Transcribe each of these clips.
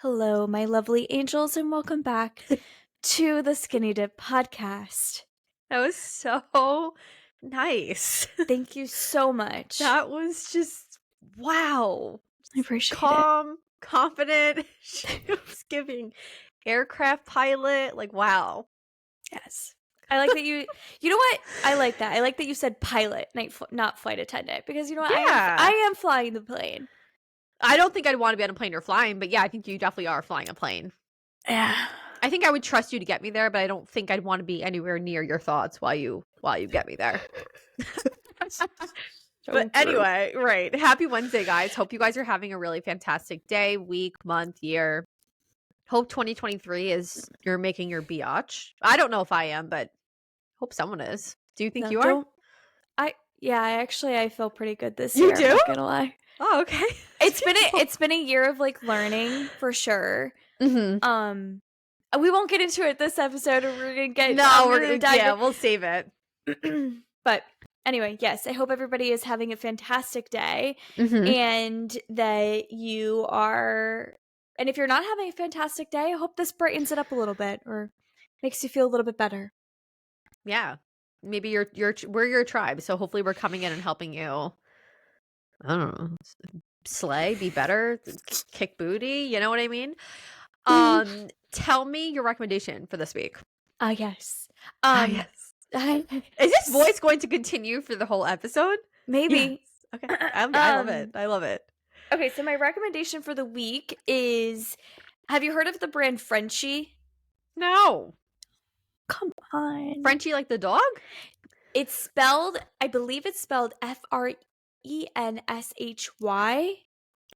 Hello, my lovely angels, and welcome back to the Skinny Dip podcast. That was so nice. Thank you so much. That was just, wow. I appreciate it. Calm, confident. She was giving aircraft pilot. Like, wow. Yes. I like that you know what? I like that. I like that you said pilot, not flight attendant, because you know what? Yeah. I am flying the plane. I don't think I'd want to be on a plane or flying, but yeah, I think you definitely are flying a plane. Yeah. I think I would trust you to get me there, but I don't think I'd want to be anywhere near your thoughts while you get me there. But anyway, right. Happy Wednesday, guys. Hope you guys are having a really fantastic day, week, month, year. Hope 2023 is you're making your biatch. I don't know if I am, but hope someone is. Do you think you are? I feel pretty good this year. You do? I'm not gonna lie. Oh, okay. It's been a year of like learning for sure. Mm-hmm. We won't get into it this episode, or we're gonna get we'll save it. But anyway, yes, I hope everybody is having a fantastic day, Mm-hmm. and that you are. And if you're not having a fantastic day, I hope this brightens it up a little bit or makes you feel a little bit better. Yeah, maybe we're your tribe, so hopefully we're coming in and helping you. I don't know, slay, be better, kick booty. You know what I mean? Tell me your recommendation for this week. Yes. Yes. Is this voice going to continue for the whole episode? Maybe. Yes. Okay. I love it. I love it. Okay, so my recommendation for the week is, have you heard of the brand Frenshe? No. Come on. Frenshe like the dog? It's spelled, I believe it's spelled Frenshy,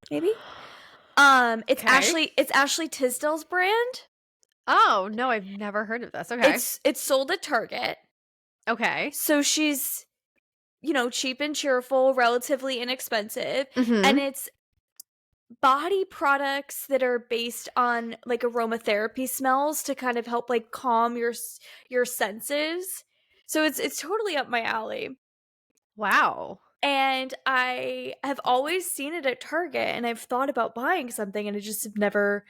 maybe? It's Ashley Tisdale's brand. Oh, no, I've never heard of this. Okay. It's sold at Target. Okay. So she's, cheap and cheerful, relatively inexpensive. Mm-hmm. And it's body products that are based on like aromatherapy smells to kind of help like calm your senses. So it's totally up my alley. Wow. And I have always seen it at Target, and I've thought about buying something, and I just have never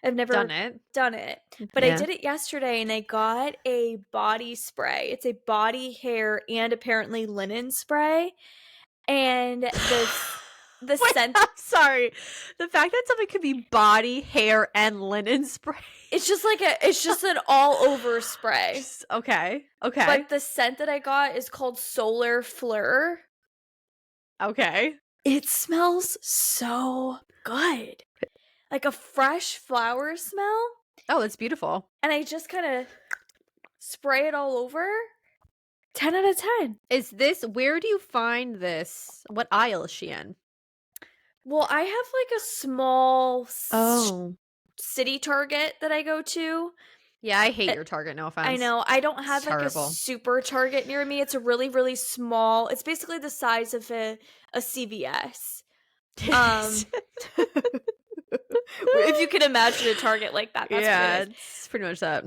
done it. But yeah. I did it yesterday, and I got a body spray. It's a body, hair, and apparently linen spray. And the scent. I'm sorry. The fact that something could be body, hair, and linen spray. It's just an all over spray. Okay. But the scent that I got is called Solar Fleur. Okay. It smells so good. Like a fresh flower smell. Oh, that's beautiful. And I just kind of spray it all over. 10 out of 10. Where do you find this? What aisle is she in? Well, I have like a small city Target that I go to. Yeah, I hate your Target, no offense. I know. I don't have like a super Target near me. It's a really, really small. It's basically the size of a CVS. If you can imagine a Target like that, that's what it is. It's pretty much that.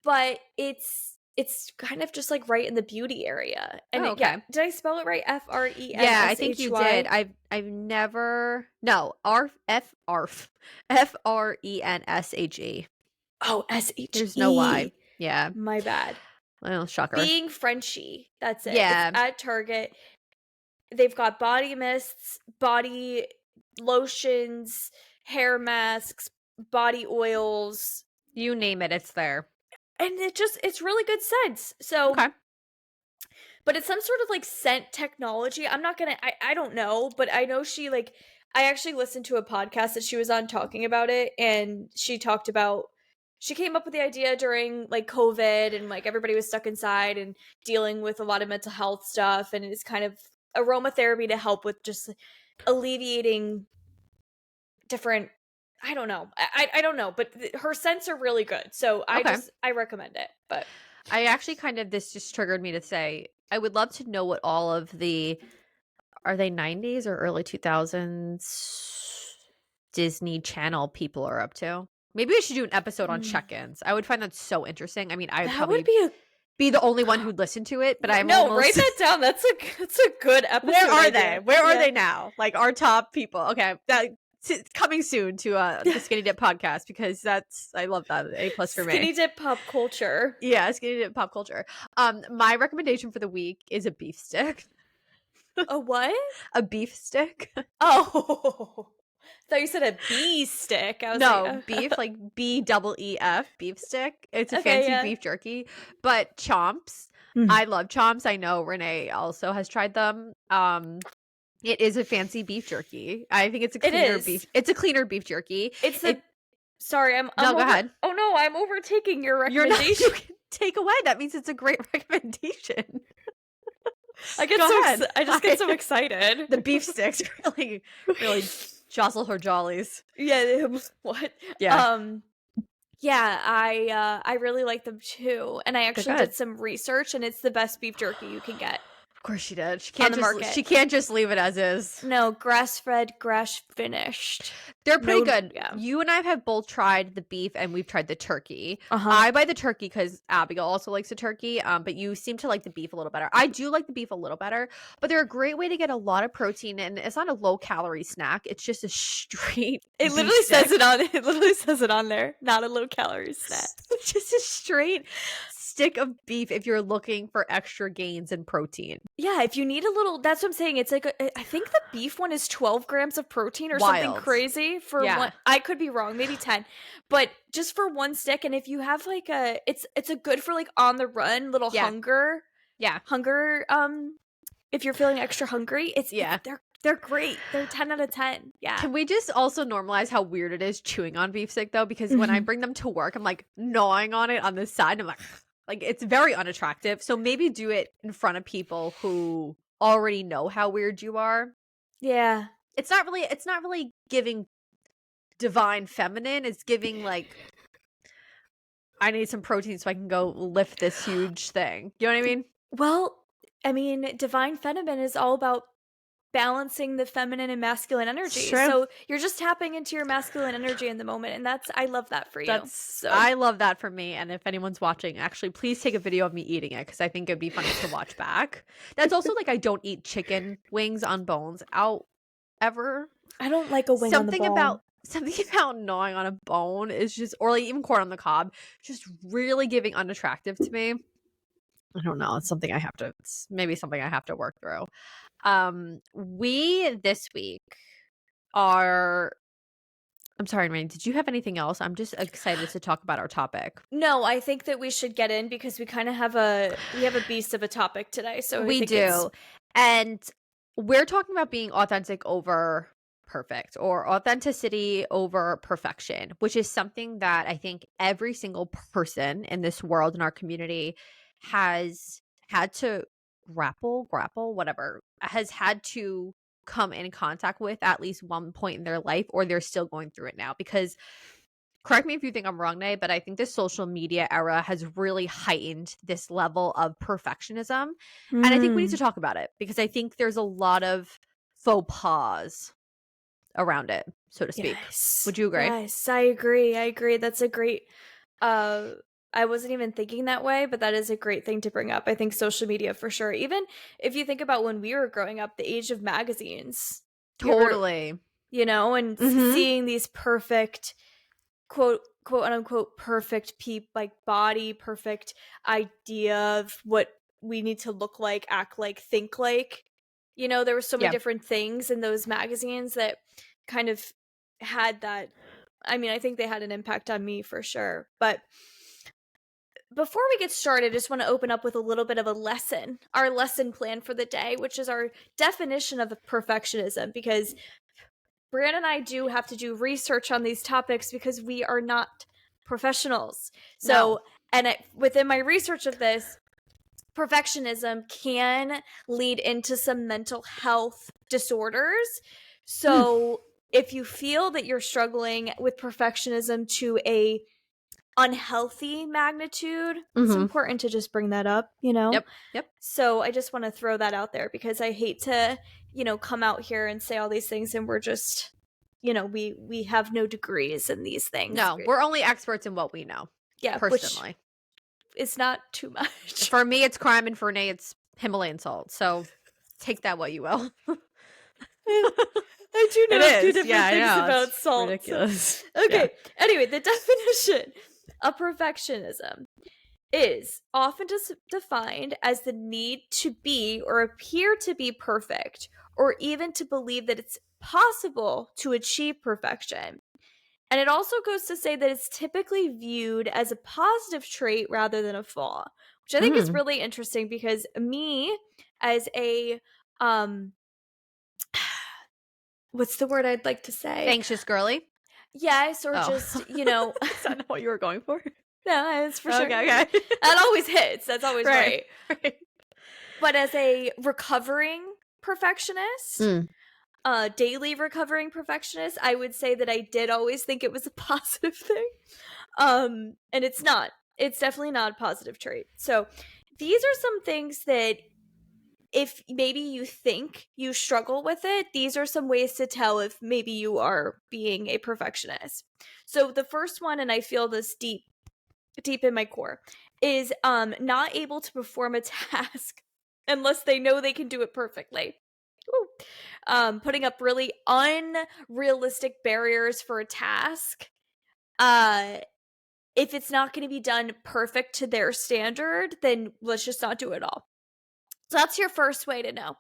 But it's kind of just like right in the beauty area. And okay. Yeah, did I spell it right? Frenshy? Yeah, I think you did. I've never Frenshe. Oh, SHE. There's no Y. Yeah. My bad. Well, shocker. Being Frenshe. That's it. Yeah. It's at Target. They've got body mists, body lotions, hair masks, body oils. You name it, it's there. And it's really good scents. So, okay. But it's some sort of like scent technology. I'm not gonna, I don't know, but I know I actually listened to a podcast that she was on talking about it, and she talked about, she came up with the idea during like COVID, and like everybody was stuck inside and dealing with a lot of mental health stuff, and it's kind of aromatherapy to help with just alleviating different, I don't know. I don't know, but her scents are really good. So I recommend it. But I actually this just triggered me to say, I would love to know what all of are they 90s or early 2000s Disney Channel people are up to. Maybe we should do an episode on check-ins. I would find that so interesting. I mean, I would probably be the only one who'd listen to it, but write that down. That's a good episode. Where are they? Where are they now? Like our top people. Okay, coming soon to the Skinny Dip podcast, because I love that. A+ for me. Skinny dip pop culture. Yeah, Skinny Dip pop culture. My recommendation for the week is a beef stick. A what? A beef stick. Oh, I thought you said a bee stick. I was No, like, beef, like BEEF, beef stick. It's a okay, fancy yeah. beef jerky. But Chomps, I love Chomps. I know Renee also has tried them. It is a fancy beef jerky. I think it's a It cleaner is. beef. It's a cleaner beef jerky. It's the. Sorry, I'm No, go over, ahead. Oh no, I'm overtaking your You're not. recommendation. You can take away. That means it's a great recommendation. I get Go so ahead. I just get so excited. The beef sticks really jostle her jollies. Yeah. What? Yeah. Yeah, I really like them too, and I actually good. did some research, and it's the best beef jerky you can get. Of course she did. She On can't the just market. she can't just leave it as is. No, grass-fed, grass-finished. They're pretty good. Yeah. You and I have both tried the beef, and we've tried the turkey. Uh-huh. I buy the turkey because Abigail also likes the turkey, but you seem to like the beef a little better. I do like the beef a little better, but they're a great way to get a lot of protein, and it's not a low-calorie snack. It's just a straight It beef literally stick. it literally says it on there. Not a low-calorie snack. It's just a straight stick of beef if you're looking for extra gains in protein. Yeah, if you need a little, that's what I'm saying. It's like I think the beef one is 12 grams of protein or something Wild. crazy for one. I could be wrong, maybe 10, but just for one stick. And if you have like it's a good for like on the run little hunger. Yeah, hunger. If you're feeling extra hungry, they're great. They're 10 out of 10. Yeah. Can we just also normalize how weird it is chewing on beef stick though? Because when I bring them to work, I'm like gnawing on it on the side. And I'm like it's very unattractive. So maybe do it in front of people who already know how weird you are. Yeah. It's not really giving divine feminine. It's giving like, I need some protein so I can go lift this huge thing. You know what I mean? Well, I mean, divine feminine is all about balancing the feminine and masculine energy. So you're just tapping into your masculine energy in the moment, and I love that for you. I love that for me. And if anyone's watching, actually please take a video of me eating it, because I think it'd be funny to watch back. That's also like, I don't eat chicken wings on bones out ever. I don't like a wing on the bone. Something about gnawing on a bone is just, or like even corn on the cob, just really giving unattractive to me. I don't know. It's maybe something I have to work through. We this week are, I'm sorry, Renee, did you have anything else? I'm just excited to talk about our topic. No, I think that we should get in because we kind of have a beast of a topic today. So we do. And we're talking about being authentic over perfect, or authenticity over perfection, which is something that I think every single person in this world, in our community, has had to grapple, whatever, has had to come in contact with at least one point in their life, or they're still going through it now. Because, correct me if you think I'm wrong, Nay, but I think this social media era has really heightened this level of perfectionism. And I think we need to talk about it, because I think there's a lot of faux pas around it, so to speak. Yes. Would you agree? Yes, I agree. That's a great I wasn't even thinking that way, but that is a great thing to bring up. I think social media for sure. Even if you think about when we were growing up, the age of magazines. Totally. And seeing these perfect quote unquote perfect like body, perfect idea of what we need to look like, act like, think like. There were so many different things in those magazines that kind of had that. I mean, I think they had an impact on me for sure. But before we get started, I just want to open up with a little bit of a lesson, our lesson plan for the day, which is our definition of perfectionism, because Brianne and I do have to do research on these topics because we are not professionals. So, within my research of this, perfectionism can lead into some mental health disorders. So if you feel that you're struggling with perfectionism to a unhealthy magnitude, it's important to just bring that up, Yep. So I just want to throw that out there, because I hate to, come out here and say all these things and we're just, we have no degrees in these things. No, we're only experts in what we know. Yeah, personally. It's not too much. For me, it's crime, and for Renee, it's Himalayan salt. So take that what you will. I do It know a few is. different Yeah, I things know. about It's salt. ridiculous. Okay. Yeah. Anyway, the definition of perfectionism is often defined as the need to be or appear to be perfect, or even to believe that it's possible to achieve perfection. And it also goes to say that it's typically viewed as a positive trait rather than a flaw, which I think is Mm. really interesting because me, as a um what's the word I'd like to say? Anxious girly? Yes, or Oh. just, Is that not what you were going for? no, it's for sure. Okay, okay. That always hits. That's always Right. right. Right. But as a recovering perfectionist, Mm. daily recovering perfectionist, I would say that I did always think it was a positive thing. And it's not. It's definitely not a positive trait. So these are some things that if maybe you think you struggle with it, these are some ways to tell if maybe you are being a perfectionist. So the first one, and I feel this deep in my core, is not able to perform a task unless they know they can do it perfectly. Ooh. Putting up really unrealistic barriers for a task. If it's not going to be done perfect to their standard, then let's just not do it all. So that's your first way to know.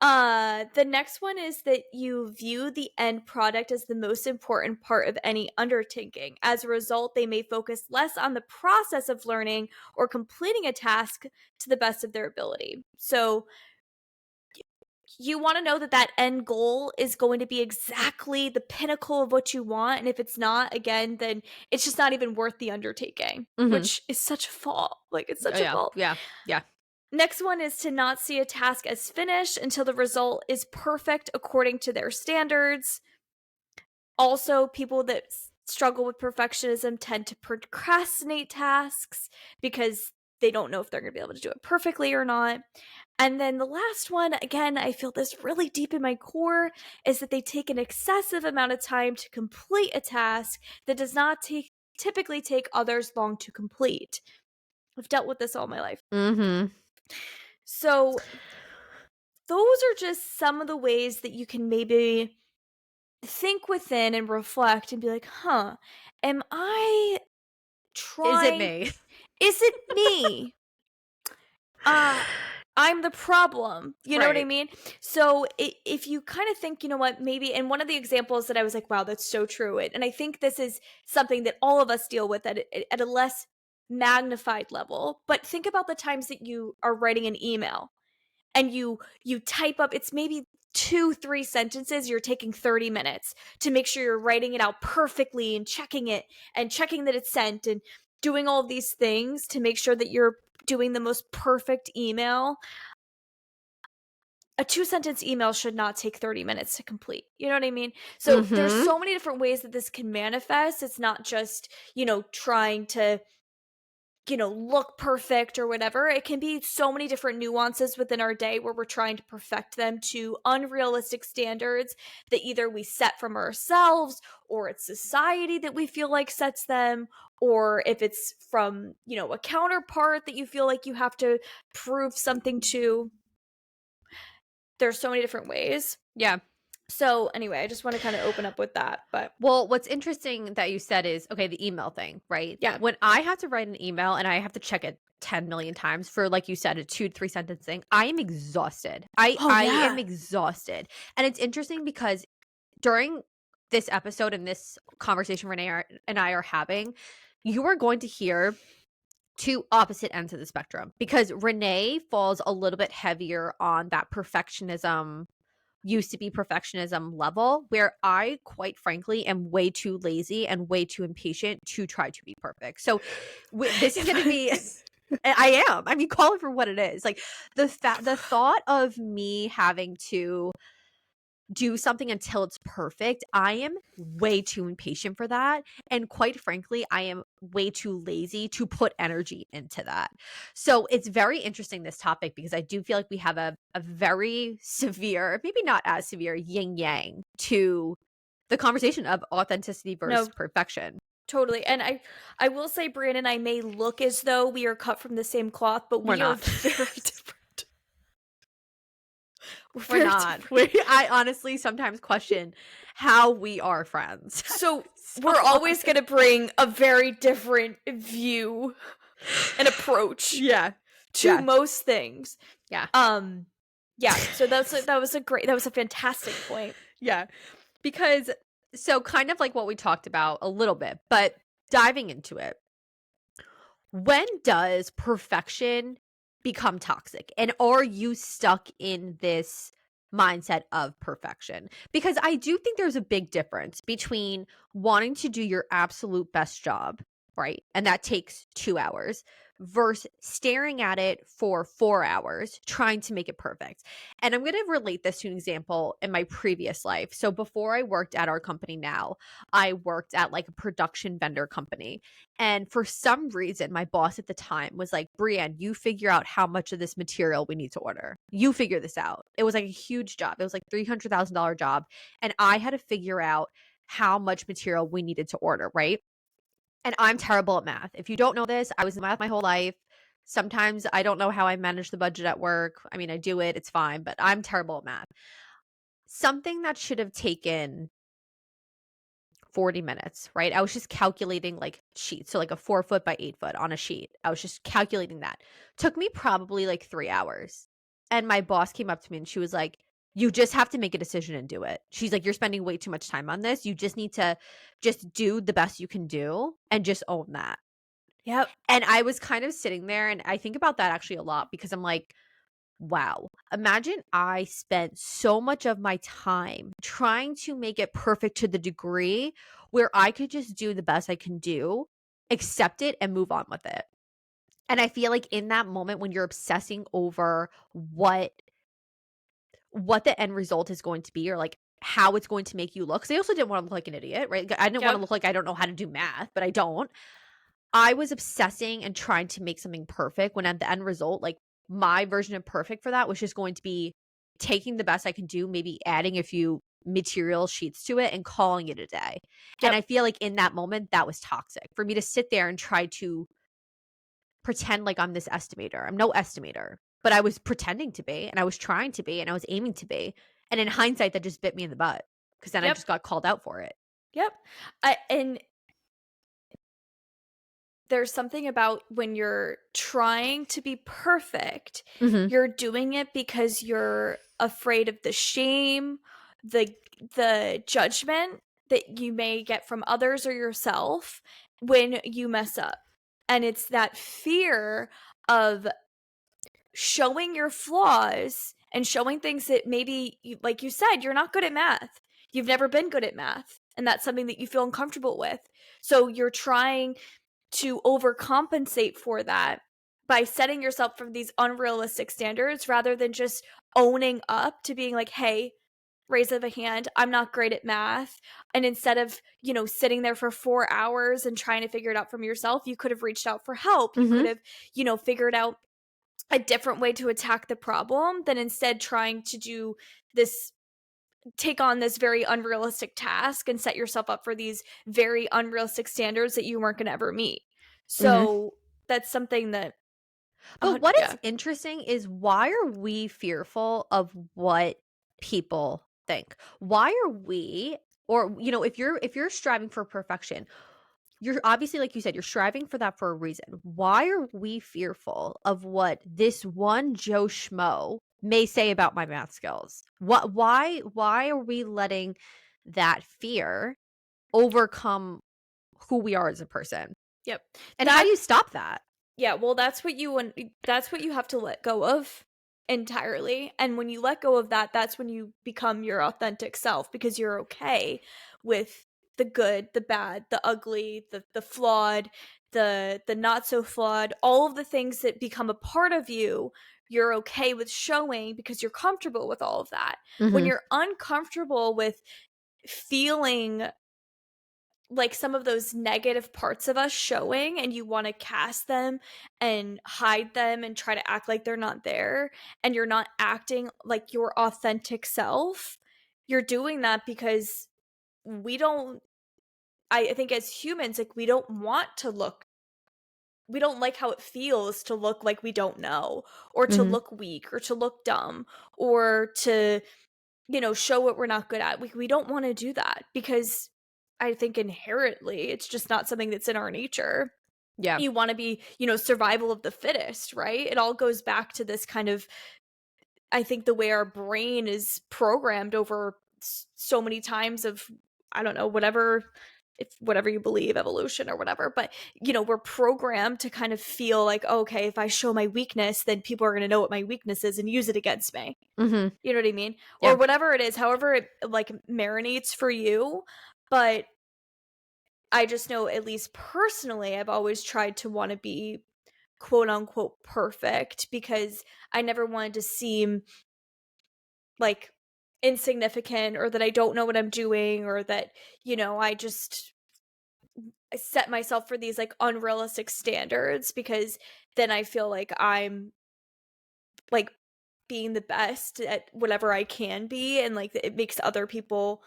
The next one is that you view the end product as the most important part of any undertaking. As a result, they may focus less on the process of learning or completing a task to the best of their ability. So you want to know that that end goal is going to be exactly the pinnacle of what you want. And if it's not, again, then it's just not even worth the undertaking, Mhm. which is such a fault. Like, it's Oh, such a yeah. fault. Yeah. Yeah. Next one is to not see a task as finished until the result is perfect according to their standards. Also, people that struggle with perfectionism tend to procrastinate tasks because they don't know if they're going to be able to do it perfectly or not. And then the last one, again, I feel this really deep in my core, is that they take an excessive amount of time to complete a task that does not typically take others long to complete. I've dealt with this all my life. Mhm. So those are just some of the ways that you can maybe think within and reflect and be like, huh, am I Is it trying? me? Is it me? Uh, I'm the problem. You know what I Right. mean? So if you kind of think, you know what, maybe, and one of the examples that I was like, wow, that's so true. And I think this is something that all of us deal with at a less magnified level. But think about the times that you are writing an email and you type up, it's maybe 2-3 sentences, you're taking 30 minutes to make sure you're writing it out perfectly and checking that it's sent and doing all of these things to make sure that you're doing the most perfect email. A 2-sentence email should not take 30 minutes to complete. You know what I mean? So there's Mhm. so many different ways that this can manifest. It's not just, trying to look perfect or whatever. It can be so many different nuances within our day where we're trying to perfect them to unrealistic standards that either we set from ourselves or it's society that we feel like sets them, or if it's from, a counterpart that you feel like you have to prove something to. There's so many different ways. Yeah. So anyway, I just want to kind of open up with that, but Well, what's interesting that you said is, okay, the email thing, right? yeah. When I have to write an email and I have to check it 10 million times for, like you said, a 2 to 3 sentence thing, I am exhausted. I Oh I am yeah. exhausted. And it's interesting because during this episode and this conversation and I are having, you are going to hear two opposite ends of the spectrum because Renee falls a little bit heavier on that perfectionism, used to be perfectionism level, where I, quite frankly, am way too lazy and way too impatient to try to be perfect. So this is going to be I am. I mean, call it for what it is. Like the thought of me having to do something until it's perfect, I am way too impatient for that. And quite frankly, I am way too lazy to put energy into that. So it's very interesting, this topic, because I do feel like we have a very severe, maybe not as severe, yin yang to the conversation of authenticity versus No, perfection. totally. And I will say, Brianne and I may look as though we are cut from the same cloth, but We're we are not. very different. We're We're very not. different. I honestly sometimes question how we are friends. So So we're always honest. gonna bring a very different view and approach Yeah. to Yeah. most things. Yeah. Yeah, so that was a fantastic point. Yeah. Because so kind of like what we talked about a little bit, but diving into it. When does perfection become toxic? And are you stuck in this mindset of perfection? Because I do think there's a big difference between wanting to do your absolute best job, right? And that takes 2 hours versus staring at it for 4 hours trying to make it perfect. And I'm going to relate this to an example in my previous life. So before I worked at our company now, I worked at like a production vendor company. And for some reason, my boss at the time was like, Brianne, you figure out how much of this material we need to order. You figure this out. It was like a huge job. It was like $300,000 job. And I had to figure out how much material we needed to order, right? And I'm terrible at math. If you don't know this, I was in math my whole life. Sometimes I don't know how I manage the budget at work. I mean, I do it, it's fine, but I'm terrible at math. Something that should have taken 40 minutes, right? I was just calculating like sheets. So like a 4 foot by 8 foot on a sheet. I was just calculating that. Took me probably like 3 hours. And my boss came up to me and she was like, you just have to make a decision and do it. She's like, you're spending way too much time on this. You just need to just do the best you can do and just own that. Yep. And I was kind of sitting there and I think about that actually a lot because I'm like, wow. Imagine I spent so much of my time trying to make it perfect to the degree where I could just do the best I can do, accept it, and move on with it. And I feel like in that moment when you're obsessing over what the end result is going to be or like how it's going to make you look. Because I also didn't want to look like an idiot, right? I didn't want to Yep. look like I don't know how to do math, but I don't. I was obsessing and trying to make something perfect when at the end result, like my version of perfect for that was just going to be taking the best I can do, maybe adding a few material sheets to it and calling it a day. And I Yep. feel like in that moment, that was toxic for me to sit there and try to pretend like I'm this estimator. I'm no estimator, but I was pretending to be and I was trying to be and I was aiming to be. And in hindsight, that just bit me in the butt because then I Yep. just got called out for it. Yep. And there's something about when you're trying to be perfect, Mm-hmm. you're doing it because you're afraid of the shame, the judgment that you may get from others or yourself when you mess up. And it's that fear of showing your flaws and showing things that maybe like you said, you're not good at math. You've never been good at math, and that's something that you feel uncomfortable with. So you're trying to overcompensate for that by setting yourself from these unrealistic standards rather than just owning up to being like, hey, raise of a hand, I'm not great at math. And instead of, sitting there for 4 hours and trying to figure it out from yourself, you could have reached out for help. You Mm-hmm. could have, figured out a different way to attack the problem than instead trying to do this take on this very unrealistic task and set yourself up for these very unrealistic standards that you weren't going to ever meet. Mm-hmm. So that's something that But what is yeah. interesting is why are we fearful of what people think? Why are we or if you're striving for perfection, you're obviously like you said you're striving for that for a reason. Why are we fearful of what this one Joe Schmo may say about my math skills? Why are we letting that fear overcome who we are as a person? Yep. And how That do you stop that? Yeah, well, that's what you have to let go of entirely. And when you let go of that, that's when you become your authentic self because you're okay with the good, the bad, the ugly, the flawed, the not so flawed, all of the things that become a part of you. You're okay with showing because you're comfortable with all of that. When Mhm. you're uncomfortable with feeling like some of those negative parts of us showing and you want to cast them and hide them and try to act like they're not there and you're not acting like your authentic self, you're doing that because we don't I think as humans, like, we don't want to look like how it feels to look like we don't know, or to Mhm. look weak, or to look dumb, or to, show what we're not good at. We don't want to do that because I think inherently it's just not something that's in our nature. Yeah. You want to be, survival of the fittest, right? It all goes back to this kind of, I think, the way our brain is programmed over so many times of, I don't know, whatever, if whatever you believe, evolution or whatever, but we're programmed to kind of feel like, okay, if I show my weakness, then people are going to know what my weakness is and use it against me. Mhm. You know what I mean? Or Yeah. whatever it is, however it like marinates for you. But I just know, at least personally, I've always tried to want to be quote unquote perfect because I never wanted to seem like insignificant, or that I don't know what I'm doing, or that, I set myself for these like unrealistic standards, because then I feel like I'm like being the best at whatever I can be, and like it makes other people,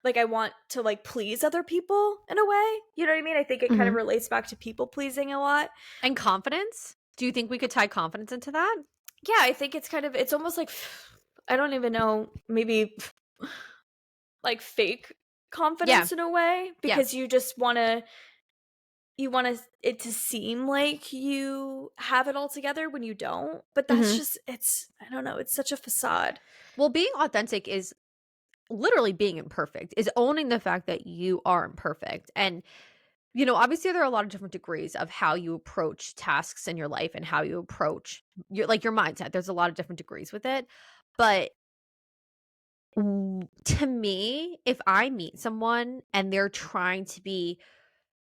like, I want to like please other people in a way. You know what I mean? I think it kind of Mhm. relates back to people pleasing a lot. And confidence? Do you think we could tie confidence into that? Yeah, I think it's kind of, it's almost like, I don't even know, maybe like fake Yeah. confidence in a way, Yeah. because you want it to seem like you have it all together when you don't, but that's Mhm. just, it's, I don't know, it's such a facade. Well, being authentic is literally being imperfect, is owning the fact that you are imperfect. And, obviously there are a lot of different degrees of how you approach tasks in your life and how you approach your mindset. There's a lot of different degrees with it. But to me, if I meet someone and they're trying to be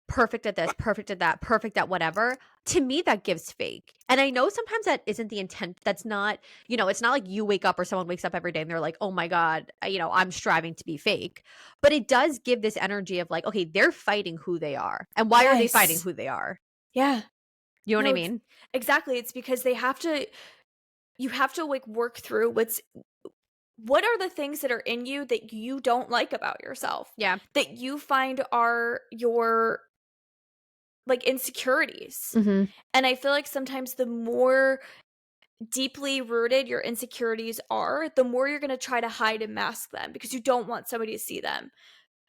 perfect at this, perfect at that, perfect at whatever, to me that gives fake. And I know sometimes that isn't the intent. That's not, it's not like you wake up or someone wakes up every day and they're like, "Oh my god, I'm striving to be fake." But it does give this energy of like, okay, they're fighting who they are. And why are they fighting Yes. who they are? Yeah. You know what I No, mean? exactly. It's because you have to like work through what are the things that are in you that you don't like about yourself, Yeah. that you find are your like insecurities. Mhm. And I feel like sometimes the more deeply rooted your insecurities are, the more you're going to try to hide and mask them because you don't want somebody to see them.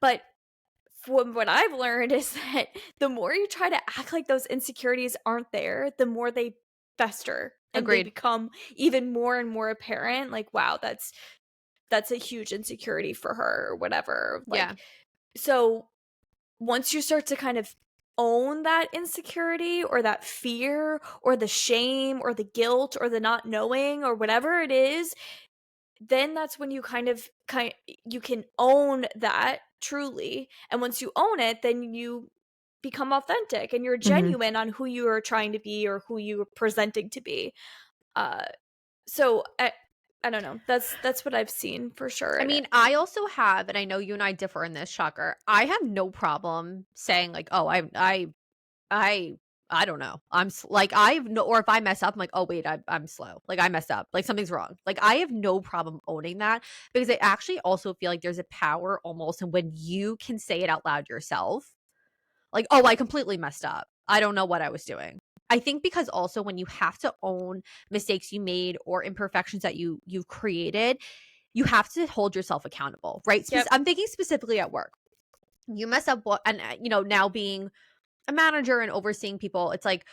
But from what I've learned is that the more you try to act like those insecurities aren't there, the more they fester and they Agreed. become even more and more apparent. Like, wow, that's a huge insecurity for her, or whatever. Yeah. Like, so once you start to kind of own that insecurity, or that fear, or the shame, or the guilt, or the not knowing, or whatever it is, then that's when you can own that truly. And once you own it, then you become authentic and you're Mhm. genuine on who you are trying to be, or who you're presenting to be. Uh so I don't know. That's what I've seen for sure I in it. mean, I also have, and I know you and I differ in this, shocker. I have no problem saying like, "Oh, I I don't know. Like I've no, or if I mess up, I'm like, oh wait, I'm slow. Like I messed up. Like something's wrong. Like I have no problem owning that because I actually also feel like there's a power almost in when you can say it out loud yourself. Like, oh, I completely messed up. I don't know what I was doing. I think because also when you have to own mistakes you made or imperfections that you've created, you have to hold yourself accountable, right? Yep. I'm thinking specifically at work. You mess up what, and now being a manager and overseeing people, it's like,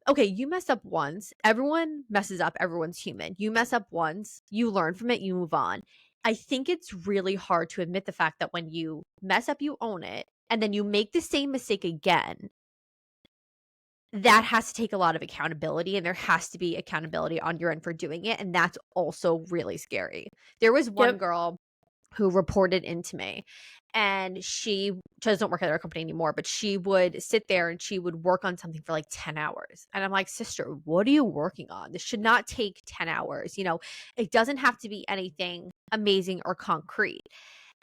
okay, you mess up once. Everyone messes up. Everyone's human. You mess up once, you learn from it, you move on. I think it's really hard to admit the fact that when you mess up, you own it, and then you make the same mistake again. That has to take a lot of accountability, and there has to be accountability on your end for doing it. And that's also really scary. There was one Yep. girl who reported into me, and she doesn't work at our company anymore, but she would sit there and she would work on something for like 10 hours. And I'm like, sister, what are you working on? This should not take 10 hours. It doesn't have to be anything amazing or concrete.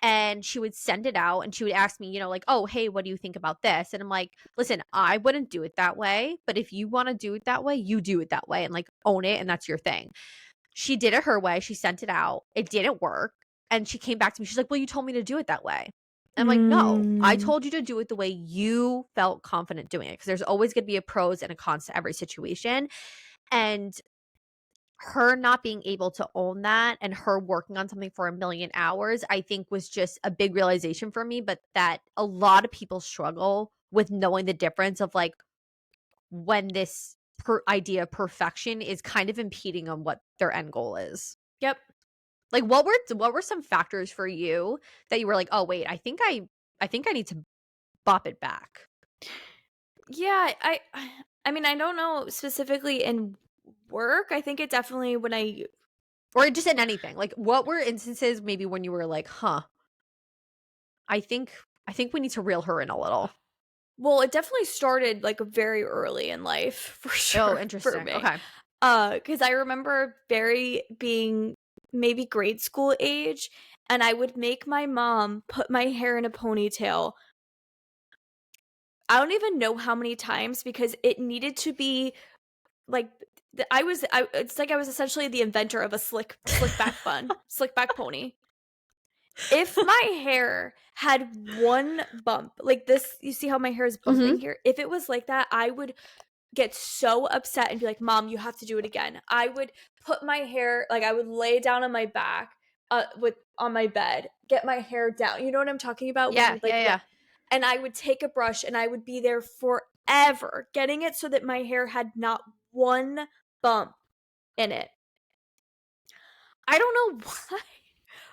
And she would send it out and she would ask me, like, oh, hey, what do you think about this? And I'm like, listen, I wouldn't do it that way. But if you want to do it that way, you do it that way and like own it. And that's your thing. She did it her way. She sent it out. It didn't work. And she came back to me. She's like, well, you told me to do it that way. I'm like, no, I Mm. told you to do it the way you felt confident doing it. Because there's always going to be a pros and a cons to every situation. And her not being able to own that and her working on something for a million hours, I think was just a big realization for me. But that a lot of people struggle with knowing the difference of like when this idea of perfection is kind of impeding on what their end goal is. Yep. Like what were some factors for you that you were like, "Oh, wait, I think I need to bop it back." Yeah, I mean, I don't know specifically in work. I think it definitely when I Or just in anything. Like what were instances maybe when you were like, "Huh, I think I think we need to reel her in a little." well, it definitely started like very early in life for Oh, sure for interesting. me. Okay. Because I remember very being maybe grade school age, and I would make my mom put my hair in a ponytail. I don't even know how many times because it needed to be like it's like I was essentially the inventor of a slick back bun, slick back pony. If my hair had one bump, like this, you see how my hair is bumping Mhm. here? If it was like that, I would get so upset and be like, "Mom, you have to do it again." I would put my hair like I would lay down on my back with on my bed, get my hair down. You know what I'm talking about when Yeah, you like yeah, yeah. and I would take a brush and I would be there forever getting it so that my hair had not one bump in it. I don't know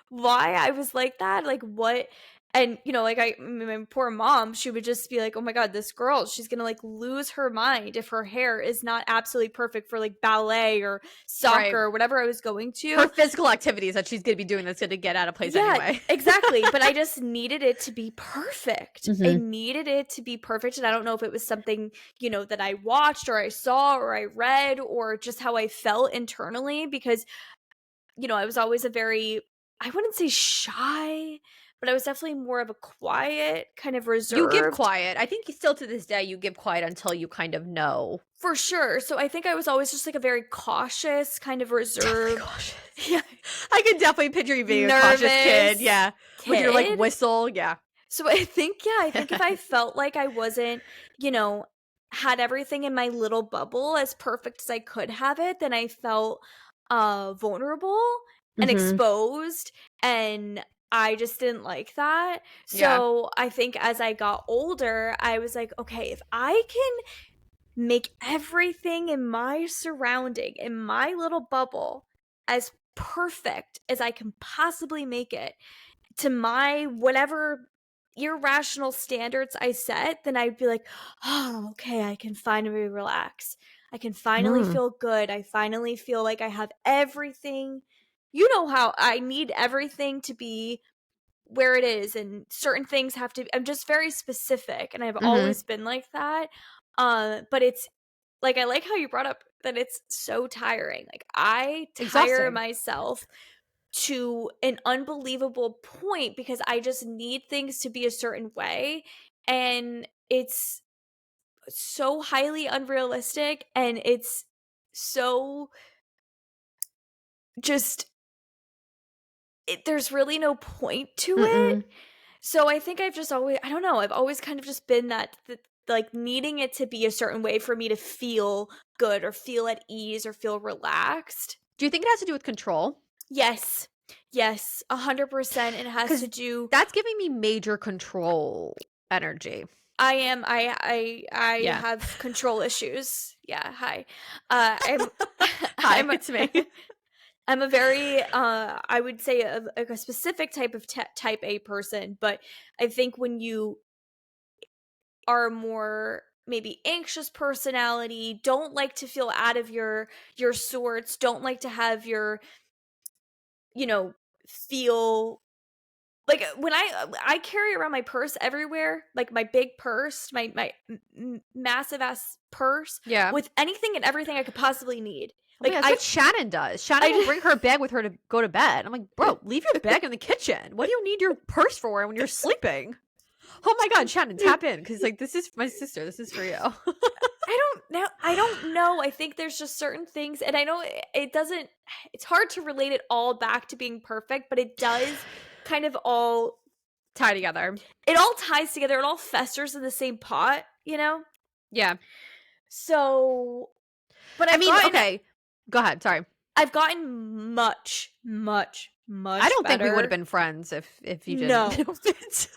why I was like that, like what and like my poor mom, she would just be like, "Oh my god, this girl, she's going to like lose her mind if her hair is not absolutely perfect for like ballet or soccer Right. or whatever I was going Her to." physical activities that she's going to be doing that's going to get out of place Yeah, anyway. exactly, but I just needed it to be perfect. I Mhm. needed it to be perfect, and I don't know if it was something, that I watched or I saw or I read or just how I felt internally because I was always a very I wouldn't say shy, but I was definitely more of a quiet, kind of You give reserved quiet. I think still to this day you give quiet until you kind of know. for sure. So I think I was always just like a very cautious, kind of Definitely reserved, cautious. yeah, I can definitely picture you being a cautious kid, nervous yeah. With your, like, kid. whistle, yeah. So I think, yeah, I think if I felt like I wasn't, had everything in my little bubble as perfect as I could have it, then I felt vulnerable and Mhm. exposed and I just didn't like that. Yeah. So I think as I got older, I was like, okay, if I can make everything in my surrounding, in my little bubble, as perfect as I can possibly make it, to my whatever irrational standards I set, then I'd be like, "Oh, okay, I can finally relax. I can finally Mm. feel good. I finally feel like I have everything." You know how I need everything to be where it is and certain things have to I'm just very specific and I've Mhm. always been like that. But it's like I like how you brought up that it's so tiring. Like I tire Exhausting. myself to an unbelievable point because I just need things to be a certain way and it's so highly unrealistic and it's so just there's really no point to it. Mm-mm. So I think I've just always I don't know, I've always kind of just been that like needing it to be a certain way for me to feel good or feel at ease or feel relaxed. Do you think it has to do with control? Yes. Yes, 100% it has to Because do that's giving me major control energy. I am I Yeah. have control issues. Yeah, hi. I'm Hi, I'm a, it's me. I'm a very I would say like a specific type of type A person, but I think when you are a more maybe anxious personality, don't like to feel out of your sorts, don't like to have your, you know, feel like, when I carry around my purse everywhere, like, my big purse, my massive ass purse Yeah. with anything and everything I could possibly need. Oh my Like, god, that's what Shannon does. Shannon I will just bring her bag with her to go to bed. I'm like, bro, leave your bag in the kitchen. What do you need your purse for when you're sleeping? Oh my god, Shannon, tap in because like this is my sister. This is for you. I don't know, I think there's just certain things and I know it doesn't it's hard to relate it all back to being perfect, but it does kind of all tie together. It all ties together. It all festers in the same pot, you know? Yeah. So, but I mean, okay. Go ahead. Sorry. I've gotten much, much, much I don't think we would have better. been friends if you No. didn't.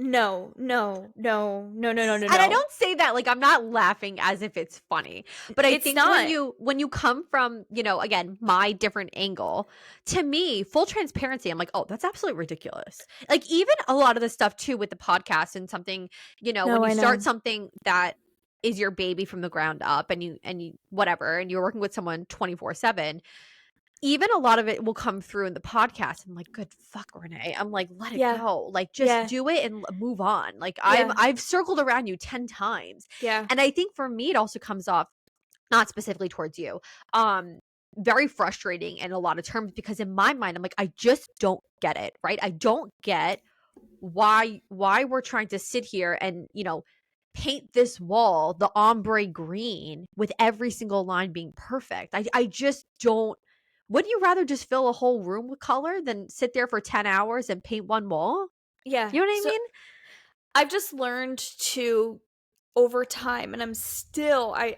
No, no, no, no, no, no, no, And I no. don't say that like I'm not laughing as if it's funny, but I It's think when not. you come from, again, my different angle, to me, full transparency, I'm like, oh, that's absolutely ridiculous. Like even a lot of the stuff too with the podcast and something, when No, you I start know. something that is your baby from the ground up, and you whatever, and you're working with someone 24/7, even a lot of it will come through in the podcast. I'm like, good fuck, Renee. I'm like, let it Yeah. go. Like, just Yeah. do it and move on. Like, Yeah. I've circled around you 10 times. Yeah. And I think for me, it also comes off, not specifically towards you, very frustrating in a lot of terms, because in my mind, I'm like, I just don't get it, right? I don't get why we're trying to sit here and, paint this wall the ombre green with every single line being perfect. I just don't. Wouldn't you rather just fill a whole room with color than sit there for 10 hours and paint one wall? Yeah. You know what I So mean? I've just learned to, over time, and I'm still, I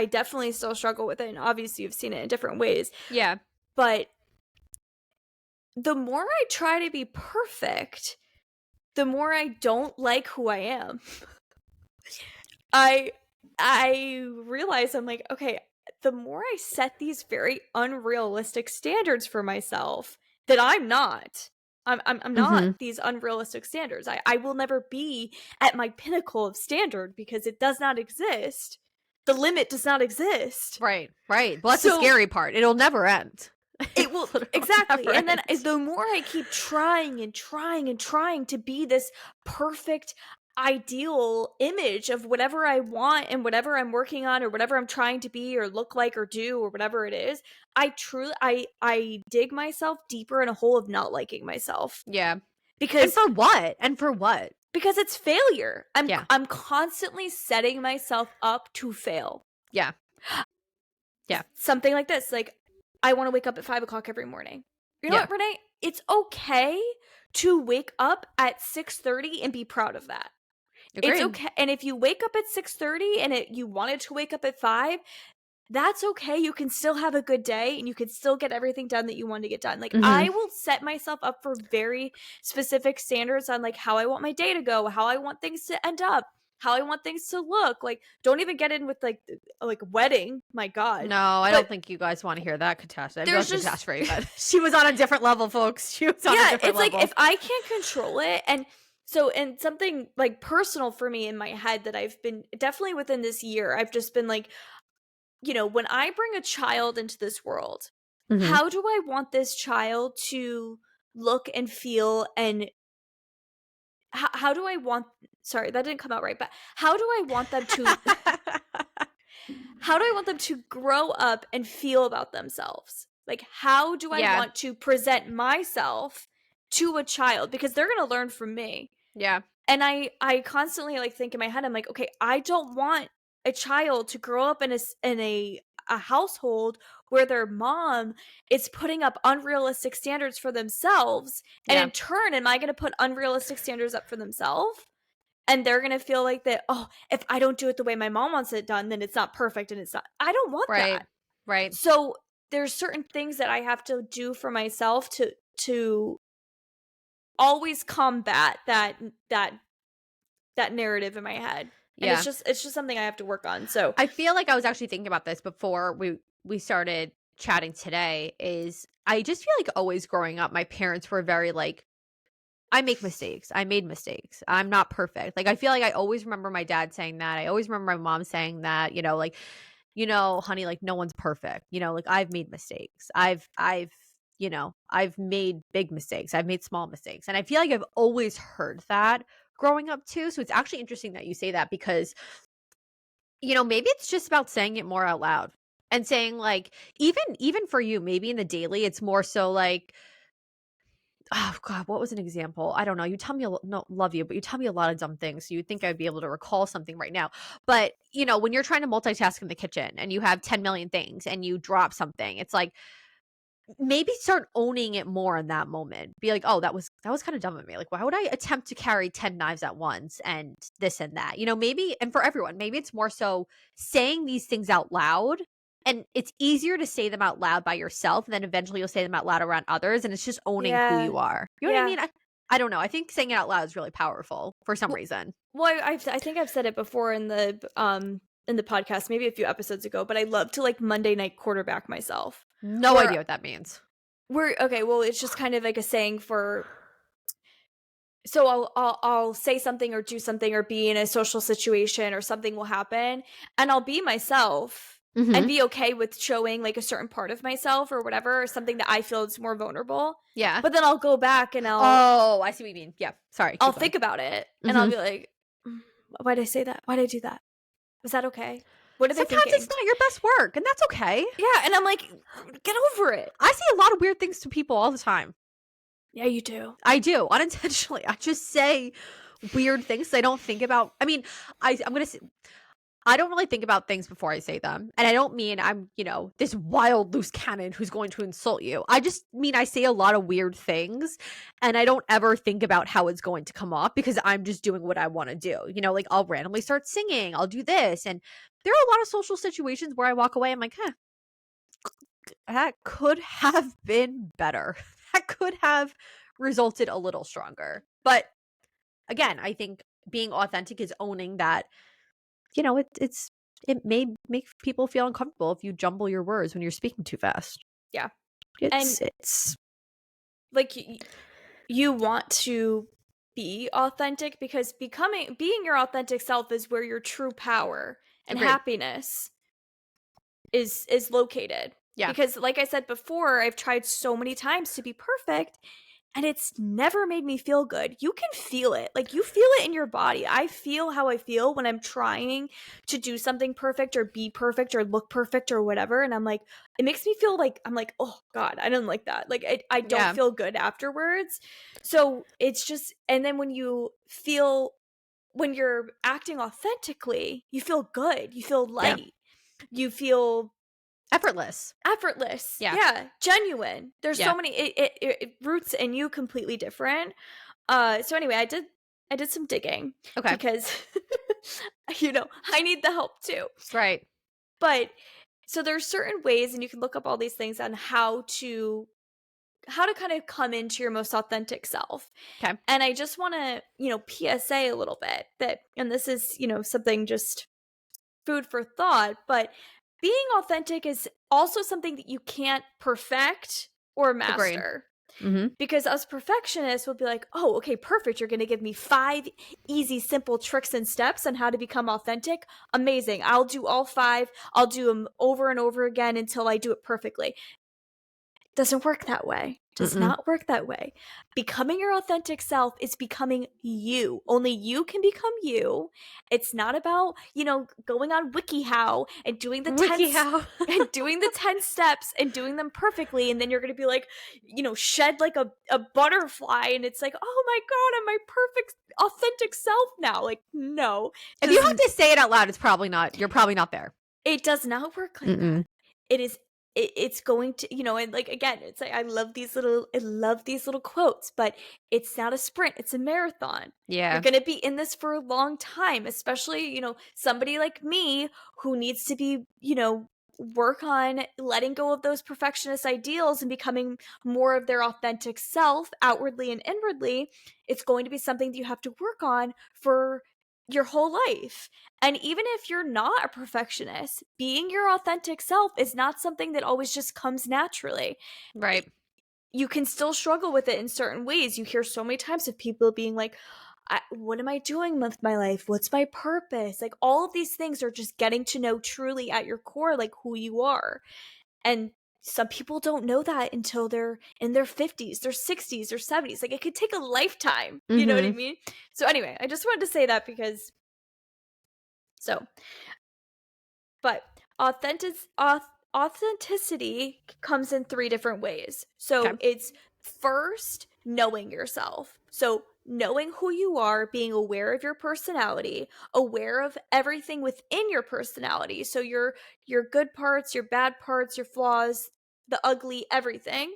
definitely still struggle with it. And obviously you've seen it in different ways, Yeah. but the more I try to be perfect, the more I don't like who I am. I realize I'm like, okay, the more I set these very unrealistic standards for myself that I'm not. I'm not Mm-hmm. these unrealistic standards. I will never be at my pinnacle of standard because it does not exist. The limit does not exist. Right. Right. Well, that's the So scary part. It'll never end. it will, Literally exactly. never And then end. the more I keep trying and trying and trying to be this perfect ideal image of whatever I want and whatever I'm working on or whatever I'm trying to be or look like or do or whatever it is, I dig myself deeper in a hole of not liking myself. Yeah. And Because for what? And for what? it's failure. Yeah. I'm constantly setting myself up to fail. Yeah. Yeah. Something like this, like, I want to wake up at 5 o'clock every morning. You know Yeah. what, Renee? It's okay to wake up at 6:30 and be proud of that. It's Agreed. okay. And if you wake up at 6:30 and you wanted to wake up at 5, that's okay. You can still have a good day and you can still get everything done that you want to get done. Like, Mm-hmm. I will set myself up for very specific standards on like how I want my day to go, how I want things to end up, how I want things to look. Like, don't even get in with like wedding. My God. No, I But don't think you guys want to hear that catastrophe. there's That's just catastrophe, but she was on a different level, folks. She was on a yeah, different it's like level. if I can't control it, and so, and something like personal for me in my head that I've been definitely within this year, I've just been like, when I bring a child into this world, Mm-hmm. how do I want this child to look and feel, and how do I want, sorry, that didn't come out right, but how do I want them to how do I want them to grow up and feel about themselves? Like, how do I Yeah. want to present myself to a child? Because they're going to learn from me. Yeah. And I constantly like think in my head, I'm like, okay, I don't want a child to grow up in a household where their mom is putting up unrealistic standards for themselves. And Yeah. in turn, am I going to put unrealistic standards up for themselves? And they're going to feel like that, oh, if I don't do it the way my mom wants it done, then it's not perfect and it's not. I don't want Right. that. Right. So there's certain things that I have to do for myself to always combat that narrative in my head. And Yeah. it's just something I have to work on. So I feel like I was actually thinking about this before we started chatting today. Is I just feel like always growing up, my parents were very like, I make mistakes. I made mistakes. I'm not perfect. Like I feel like I always remember my dad saying that. I always remember my mom saying that, like, honey, like no one's perfect. Like I've made mistakes. I've made big mistakes. I've made small mistakes. And I feel like I've always heard that growing up too. So it's actually interesting that you say that because maybe it's just about saying it more out loud and saying like even for you, maybe in the daily, it's more so like, oh God, what was an example? I don't know. You tell me, no, love you, but you tell me a lot of dumb things. So you'd think I'd be able to recall something right now. But when you're trying to multitask in the kitchen and you have 10 million things and you drop something, it's like, maybe start owning it more in that moment. Be like, "Oh, that was kind of dumb of me. Like, why would I attempt to carry 10 knives at once and this and that?" Maybe, and for everyone, maybe it's more so saying these things out loud, and it's easier to say them out loud by yourself, and then eventually you'll say them out loud around others, and it's just owning who Yeah. you are. You know what I Yeah. mean? I don't know. I think saying it out loud is really powerful for some Well, reason. I think I've said it before in the podcast, maybe a few episodes ago, but I love to like Monday night quarterback myself. No Where idea what that means. we're okay, well, it's just kind of like a saying for so I'll say something or do something or be in a social situation or something will happen and I'll be myself and Mhm. be okay with showing like a certain part of myself or whatever or something that I feel is more vulnerable. Yeah. But then I'll go back and Oh, I see what you mean. Yeah. Sorry, I'll keep going. think about it and I'll Mhm. be like, "Mm, why'd I say that? Why'd I do that? Was that okay? What are they Sometimes it's thinking?" not your best work, and that's okay. Yeah, and I'm like, get over it. I say a lot of weird things to people all the time. Yeah, you do. I do, unintentionally. I just say weird things I don't think about. I mean, I'm gonna say I don't really think about things before I say them. And I don't mean I'm, this wild loose cannon who's going to insult you. I just mean I say a lot of weird things and I don't ever think about how it's going to come off because I'm just doing what I want to do. Like I'll randomly start singing, I'll do this. And there are a lot of social situations where I walk away, I'm like, that could have been better. That could have resulted a little stronger. But again, I think being authentic is owning that, it may make people feel uncomfortable if you jumble your words when you're speaking too fast. Yeah. And It's like you want to be authentic because being your authentic self is where your true power and agreed. happiness is located. Yeah. Because like I said before, I've tried so many times to be perfect and it's never made me feel good. You can feel it. Like you feel it in your body. I feel how I feel when I'm trying to do something perfect or be perfect or look perfect or whatever and I'm like it makes me feel like I'm like, "Oh god, I don't like that." Like I don't Yeah. feel good afterwards. So it's just and then when you're acting authentically, you feel good. You feel Yeah. light. You feel Effortless. effortless. Yeah. Yeah, genuine. There's Yeah. so many it roots in you completely different. So anyway, I did some digging Okay. because I need the help too. Right. But so there's certain ways and you can look up all these things on how to kind of come into your most authentic self. Okay. And I just want to, PSA a little bit that and this is, something just food for thought, but being authentic is also something that you can't perfect or Agreed. master. Mm-hmm. Because us perfectionists will be like, oh, okay, perfect. You're going to give me 5 easy, simple tricks and steps on how to become authentic. Amazing. I'll do all 5. I'll do them over and over again until I do it perfectly. Doesn't work that way. Does Mm-mm. not work that way. Becoming your authentic self is becoming you. Only you can become you. It's not about, going on WikiHow and doing the 10 WikiHow. and doing the 10 steps and doing them perfectly and then you're going to be like, shed like a butterfly and it's like, "Oh my god, I'm my perfect authentic self now." Like, no. If you have to say it out loud, you're probably not there. It does not work like Mm-mm. that. It is it's going to, and like again, it's like I love these little quotes, but it's not a sprint, it's a marathon. Yeah. You're going to be in this for a long time, especially, somebody like me who needs to be, work on letting go of those perfectionist ideals and becoming more of their authentic self outwardly and inwardly. It's going to be something that you have to work on for your whole life. And even if you're not a perfectionist, being your authentic self is not something that always just comes naturally. Right. You can still struggle with it in certain ways. You hear so many times of people being like, what am I doing with my life? What's my purpose? Like all of these things are just getting to know truly at your core, like who you are. And some people don't know that until they're in their 50s, their 60s, their 70s. Like it could take a lifetime. You know what I Mm-hmm. mean? So anyway, I just wanted to say that because so but authenticity comes in 3 different ways. So Okay. it's first knowing yourself. So knowing who you are, being aware of your personality, aware of everything within your personality. So your good parts, your bad parts, your flaws, the ugly, everything.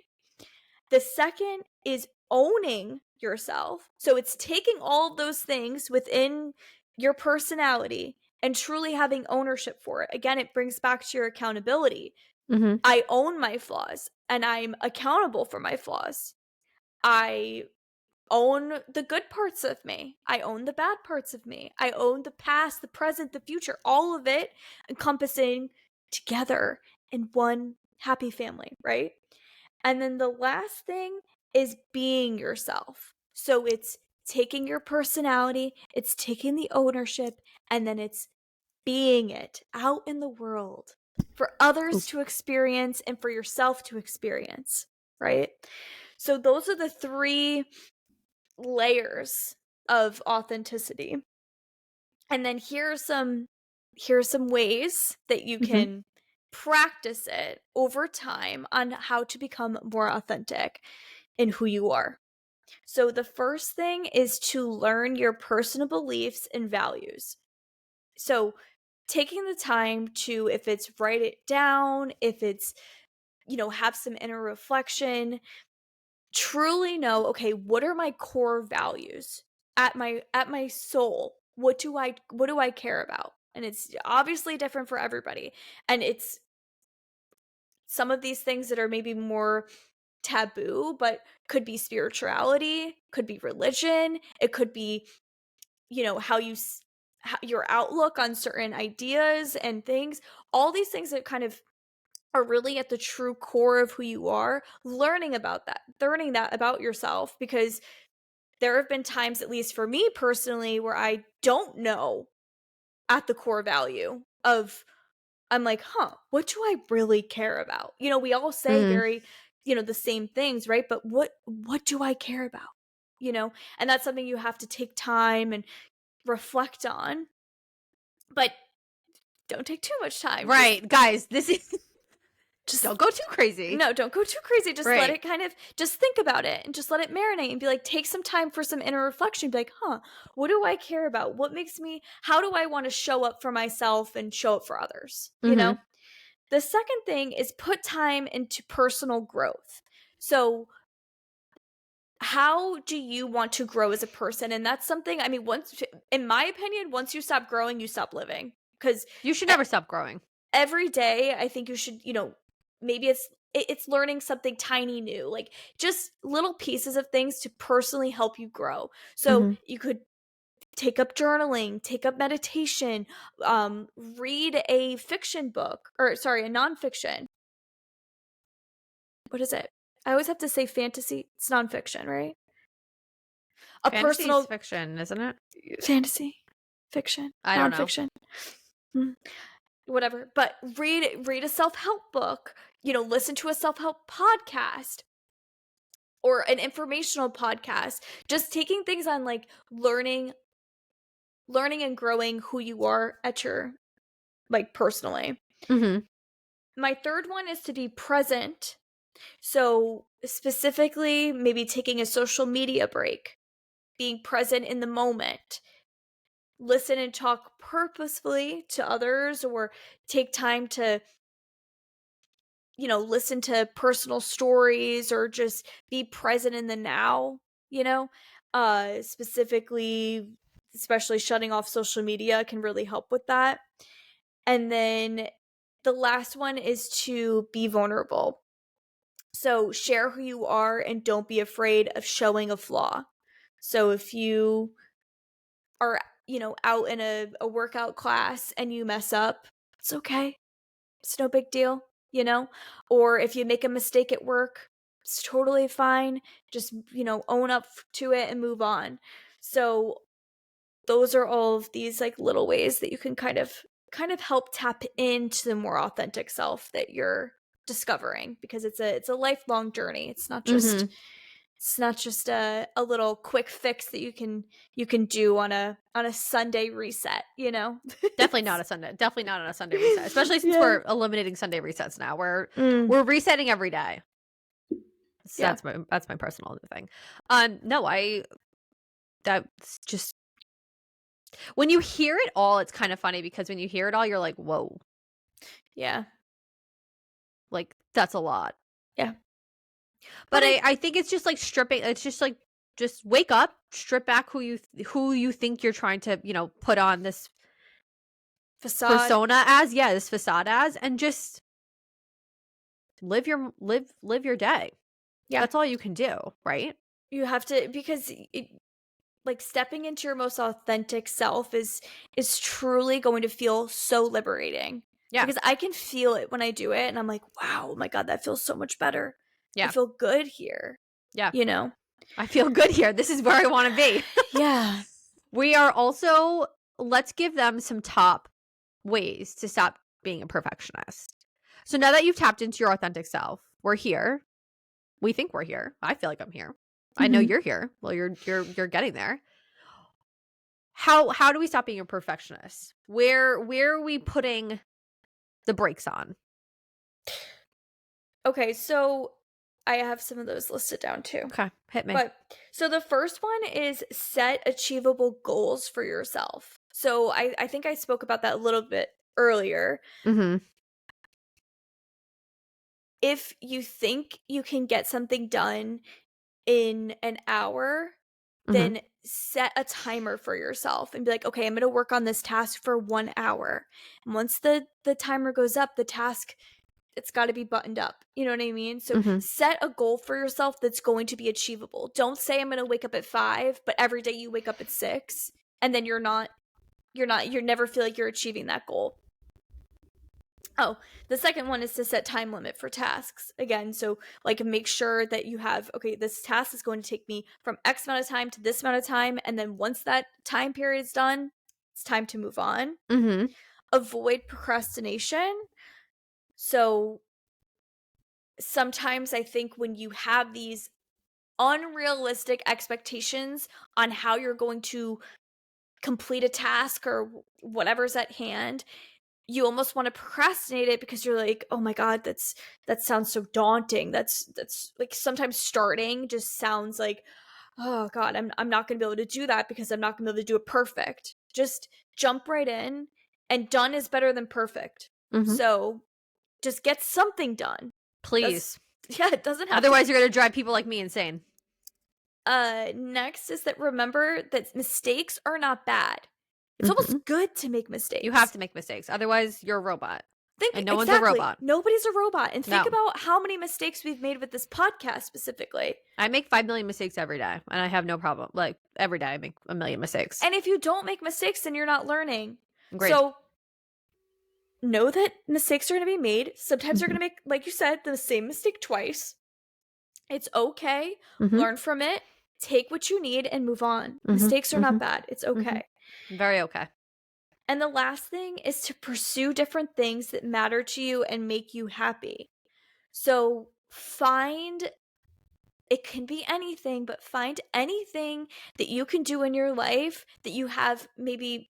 The second is owning yourself. So it's taking all of those things within your personality and truly having ownership for it. Again, it brings back to your accountability. Mm-hmm. I own my flaws and I'm accountable for my flaws. I own the good parts of me. I own the bad parts of me. I own the past, the present, the future, all of it encompassing together in one happy family, right? And then the last thing is being yourself. So it's taking your personality, it's taking the ownership, and then it's being it out in the world for others to experience and for yourself to experience, right? So those are the three layers of authenticity. And then here are some ways that you Mm-hmm. can practice it over time on how to become more authentic in who you are. So the first thing is to learn your personal beliefs and values. So taking the time to, if it's write it down, if it's, have some inner reflection, truly know, okay, what are my core values at my soul? What do I care about? And it's obviously different for everybody. And it's some of these things that are maybe more taboo, but could be spirituality, could be religion, it could be, how your outlook on certain ideas and things, all these things that kind of are really at the true core of who you are, learning that about yourself, because there have been times, at least for me personally, where I don't know at the core value of, I'm like, what do I really care about? We all say Mm-hmm. very, the same things, right? But what do I care about? And that's something you have to take time and reflect on. But don't take too much time. Right, guys, this is Just don't go too crazy. No, don't go too crazy. Just let Right. it kind of, just think about it and just let it marinate and be like, take some time for some inner reflection. Be like, what do I care about? How do I want to show up for myself and show up for others? Mm-hmm. The second thing is put time into personal growth. So how do you want to grow as a person? And that's something, I mean, in my opinion, once you stop growing, you stop living. Because You should never stop growing. every day I think you should, maybe it's learning something tiny new, like just little pieces of things to personally help you grow. So Mm-hmm. you could take up journaling, take up meditation, read a fiction book, or sorry, a nonfiction. What is it? I always have to say fantasy. It's nonfiction, right? A Fantasy's personal fiction, isn't it? fantasy fiction, I don't know. nonfiction. Mm. Whatever, but read a self-help book, listen to a self-help podcast or an informational podcast, just taking things on, like learning and growing who you are at your, like, personally. Mm-hmm. My third one is to be present. So specifically, maybe taking a social media break, being present in the moment, listen and talk purposefully to others, or take time to listen to personal stories, or just be present in the now, specifically, especially shutting off social media can really help with that. And then the last one is to be vulnerable. So share who you are and don't be afraid of showing a flaw. So if you are, out in a workout class and you mess up, it's okay. It's no big deal, Or if you make a mistake at work, it's totally fine. Just, own up to it and move on. So those are all of these, like, little ways that you can kind of help tap into the more authentic self that you're discovering, because it's a lifelong journey. It's not just Mm-hmm. a little quick fix that you can do on a Sunday reset, Definitely not a Sunday. Definitely not on a Sunday reset. Especially since Yeah. we're eliminating Sunday resets now. We're Mm, we're resetting every day. So yeah. that's my personal thing. No, that's just when you hear it all, it's kind of funny because when you hear it all, you're like, whoa, Yeah. like that's a lot. Yeah. But But I think it's just like stripping. It's just like just wake up, strip back who you think you're trying to put on this facade. persona as, this facade as, and just live your day. Yeah. That's all you can do, right? You have to, because like stepping into your most authentic self is truly going to feel so liberating, Yeah, because I can feel it when I do it and I'm like, wow, oh my god, that feels so much better. I yeah, feel good here, yeah. you know. I feel good here. This is where I want to be. Yeah. We are also, let's give them some top ways to stop being a perfectionist. So now that you've tapped into your authentic self, we're here. We think we're here. I feel like I'm here. I know Mhm. you're here. Well, you're getting there. How do we stop being a perfectionist? Where are we putting the brakes on? Okay, so I have some of those listed down too. Okay, hit me. But so the first one is set achievable goals for yourself. So I think I spoke about that a little bit earlier. Mhm. If you think you can get something done in an hour, Mhm. then set a timer for yourself and be like, okay, I'm going to work on this task for 1 hour. And once the timer goes up, the task, it's got to be buttoned up. You know what I mean? So Mhm. set a goal for yourself that's going to be achievable. Don't say I'm going to wake up at 5, but every day you wake up at 6, and then you never feel like you're achieving that goal. Oh, the second one is to set time limit for tasks. Again, so like make sure that you have, okay, this task is going to take me from X amount of time to this amount of time. And then once that time period is done, it's time to move on. Mhm. Avoid procrastination. So sometimes I think when you have these unrealistic expectations on how you're going to complete a task or whatever's at hand, you almost want to procrastinate it because you're like, oh my god, that sounds so daunting. That's like, sometimes starting just sounds like, oh god, I'm not going to be able to do that because I'm not going to be able to do it perfect. Just jump right in, and done is better than perfect. Mhm. So just get something done. Does Please. Yeah, it doesn't have to. Otherwise, you're going to drive people like me insane. Next is that remember that mistakes are not bad. It's Mhm. almost good to make You have mistakes. to make mistakes. Otherwise, you're a robot. Think And no one's a exactly. robot. Nobody's a robot. And think No. about how many mistakes we've made with this podcast specifically. I make 5 million mistakes every day, and I have no problem. Like, every day I make a million mistakes. And if you don't make mistakes, then you're not learning. Agreed. So know that mistakes are going to be made. Sometimes you're Mhm. going to make, like you said, the same mistake twice. It's okay. Mhm. Learn from it. Take what you need and move on. Mhm. Mistakes are not Mhm. bad. It's Mhm. okay. Very okay. And the last thing is to pursue different things that matter to you and make you happy. So find, it can be anything, but find anything that you can do in your life that you have, maybe,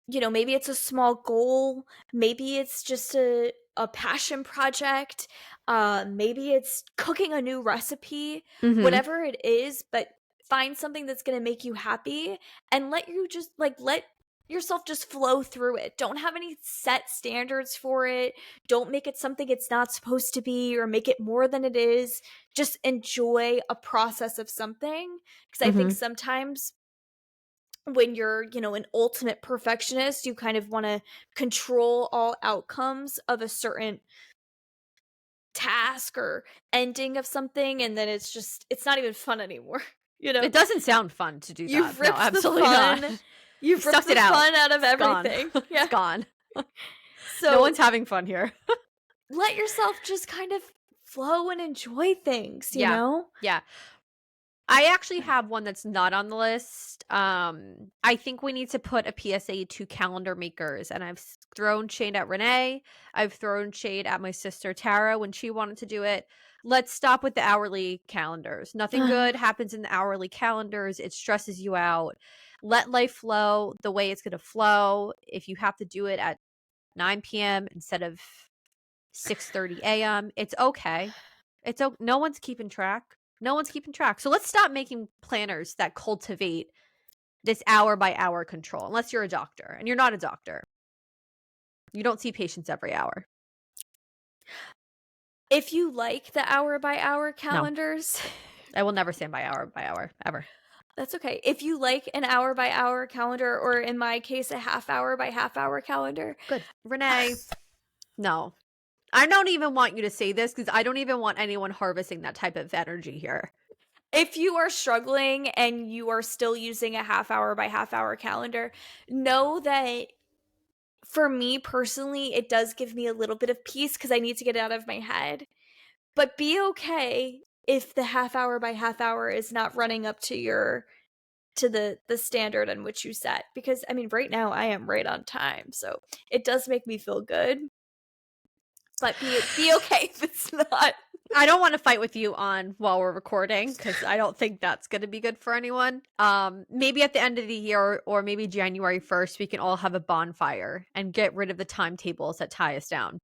maybe it's a small goal, maybe it's just a passion project, maybe it's cooking a new recipe, Mhm. whatever it is, but find something that's going to make you happy, and let yourself just flow through it. Don't have any set standards for it. Don't make it something it's not supposed to be, or make it more than it is. Just enjoy a process of something, because I think Mhm. sometimes when you're, an ultimate perfectionist, you kind of want to control all outcomes of a certain task or ending of something, and then it's not even fun anymore. you know It doesn't sound fun to do that. you've No, ripped the absolutely not. fun You you've ripped sucked the it out. fun out of It's gone. everything. It's Yeah. gone. No So one's having fun here. let yourself just kind of flow and enjoy things, you Yeah. know Yeah. I actually have one that's not on the list. I think we need to put a PSA to calendar makers, and I've thrown shade at Renee. I've thrown shade at my sister Tara when she wanted to do it. Let's stop with the hourly calendars. Nothing good happens in the hourly calendars. It stresses you out. Let life flow the way it's going to flow. If you have to do it at 9 p.m. instead of 6:30 a.m., it's okay. No one's keeping track. No one's keeping track. So let's stop making planners that cultivate this hour by hour control, unless you're a doctor, and you're not a doctor. You don't see patients every hour. If you like the hour by hour No, calendars, I will never stand by hour, ever. that's okay. If you like an hour by hour calendar, or in my case, a half hour by half hour calendar, Good. Renee, no. I don't even want you to say this because I don't even want anyone harvesting that type of energy here. if you are struggling and you are still using a half hour by half hour calendar, know that for me personally, it does give me a little bit of peace because I need to get it out of my head. But be okay if the half hour by half hour is not running up to the standard in which you set, because I mean right now I am right on time, so it does make me feel good, but be okay if it's not. I don't want to fight with you on while we're recording because I don't think that's going to be good for anyone. Maybe at the end of the year or maybe January 1st, we can all have a bonfire and get rid of the timetables that tie us down.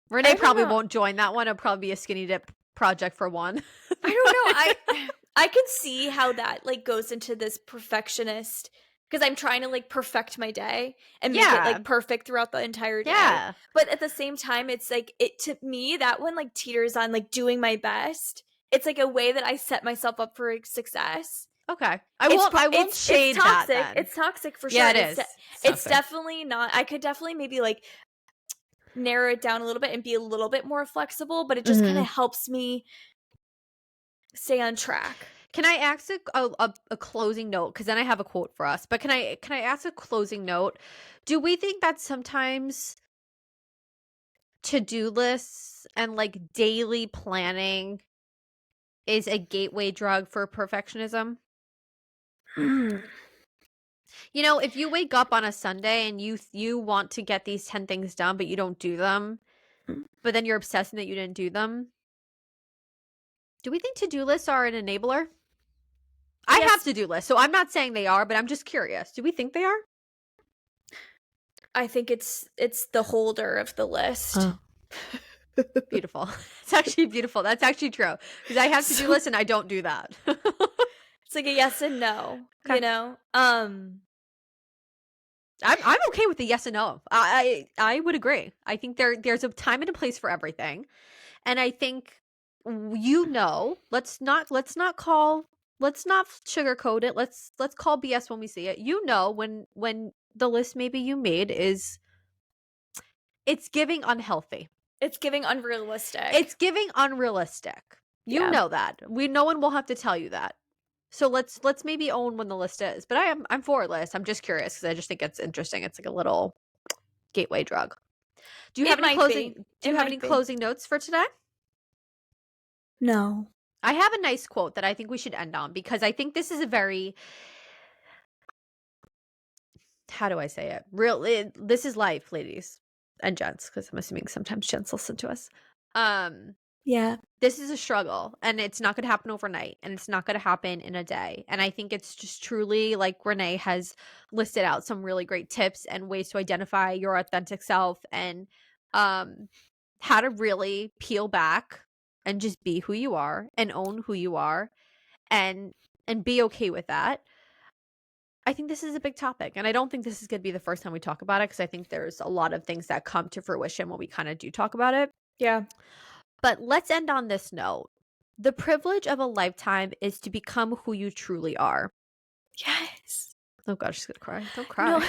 Renee I don't probably know. won't join that one. It'll probably be a skinny dip project for one. I don't know. I can see how that like goes into this perfectionist, because I'm trying to like perfect my day and make it Yeah. like perfect throughout the entire day. Yeah. But at the same time, it's like it to me that one like teeters on like doing my best. It's like a way that I set myself up for success. Okay. I won't shade it's that toxic. then. It's toxic for Yeah, sure. it is. It's toxic. definitely not. I could definitely maybe like narrow it down a little bit and be a little bit more flexible, but it just kind of helps me stay on track. Can I ask a closing note? Because then I have a quote for us. But can I ask a closing note? Do we think that sometimes to-do lists and like daily planning is a gateway drug for perfectionism? You know, if you wake up on a Sunday and you want to get these 10 things done, but you don't do them, but then you're obsessing that you didn't do them. Do we think to-do lists are an enabler? I Yes. have to-do lists, so I'm not saying they are, but I'm just curious. Do we think they are? I think it's the holder of the list. Oh. Beautiful. It's actually beautiful. That's actually true. Because I have to-do lists and I don't do that. It's like a yes and no, Okay. you know? I'm okay with the yes and no. I would agree. I think there's a time and a place for everything. And I think let's not sugarcoat it. Let's call BS when we see it. When the list maybe you made it's giving unhealthy. It's giving unrealistic. It's giving unrealistic. You Yeah. know that. No one will have to tell you that. So let's maybe own when the list is. But I'm for a list. I'm just curious because I just think it's interesting. It's like a little gateway drug. Do you have any closing notes for today? No. I have a nice quote that I think we should end on because I think this is a very, how do I say it? This is life, ladies and gents, because I'm assuming sometimes gents listen to us. Yeah. This is a struggle and it's not going to happen overnight and it's not going to happen in a day. And I think it's just truly like Renee has listed out some really great tips and ways to identify your authentic self and how to really peel back and just be who you are and own who you are and be okay with that. I think this is a big topic and I don't think this is going to be the first time we talk about it because I think there's a lot of things that come to fruition when we kind of do talk about it. Yeah. But let's end on this note. The privilege of a lifetime is to become who you truly are. Yes. Oh gosh, she's gonna cry. Don't cry. No.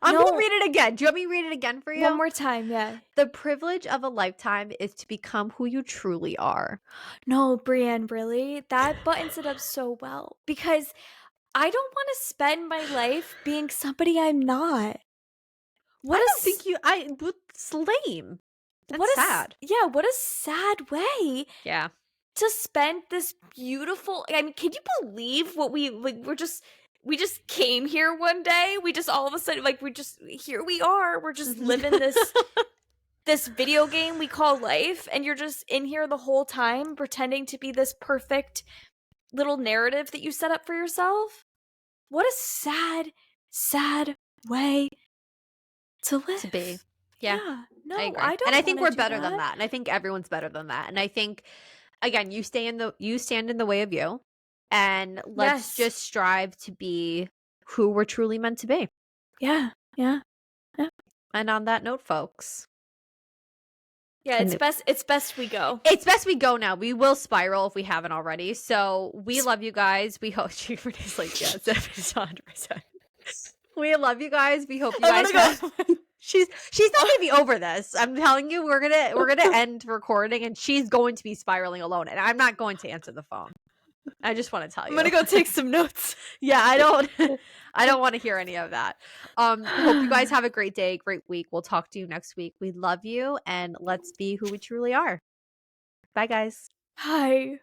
I'm gonna read it again. Do you want me to read it again for you? One more time, yeah. The privilege of a lifetime is to become who you truly are. No, Brianne, really? That buttons it up so well. Because I don't want to spend my life being somebody I'm not. It's lame. That's sad. Yeah, what a sad way. Yeah. To spend this beautiful, I mean, can you believe what we just came here one day? We just all of a sudden here we are. We're just living this video game we call life, and you're just in here the whole time pretending to be this perfect little narrative that you set up for yourself. What a sad way to live. To be. Yeah. No, I agree. I don't. And I think we're wanna do better than that. And I think everyone's better than that. And I think again, you stand in the way of you. And let's just strive to be who we're truly meant to be. Yeah. And on that note, folks. Yeah, it's best we go. It's best we go now. We will spiral if we haven't already. So we love you guys. We hope Renee's like, yes, 100%. We love you guys. We hope you guys have she's not gonna be over this. I'm telling you, we're gonna end recording and she's going to be spiraling alone. And I'm not going to answer the phone. I just want to tell you. I'm gonna go take some notes. Yeah, I don't want to hear any of that. Hope you guys have a great day, great week. We'll talk to you next week. We love you and let's be who we truly are. Bye guys. Hi.